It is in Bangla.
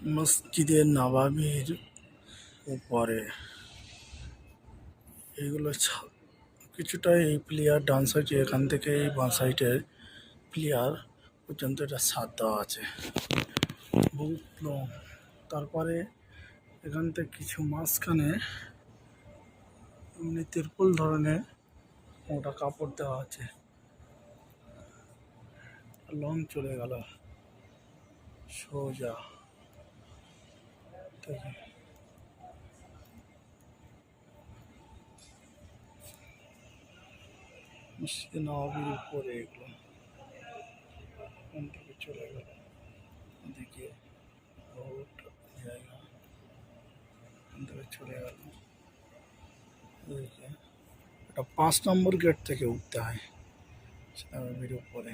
মসজিদে নববীর উপরে এগুলো কিছুটা এই প্লেয়ার ডান সাইডে এখান থেকে এই বাঁ সাইডের প্লেয়ার পর্যন্ত এটা ছাদ দেওয়া আছে বহুত লং। তারপরে এখান থেকে কিছু মাঝখানে এমনি তিরপল ধরনের ওটা কাপড় দেওয়া আছে, লং চলে গেল সোজা থেকে। মসজিদে নববীর উপরে এগুলো এখান থেকে চলে গেল এদিকে বহুত জায়গা, এখান থেকে চলে গেল এদিকে। এটা 5 নম্বর গেট থেকে উঠতে হয় নববীর উপরে।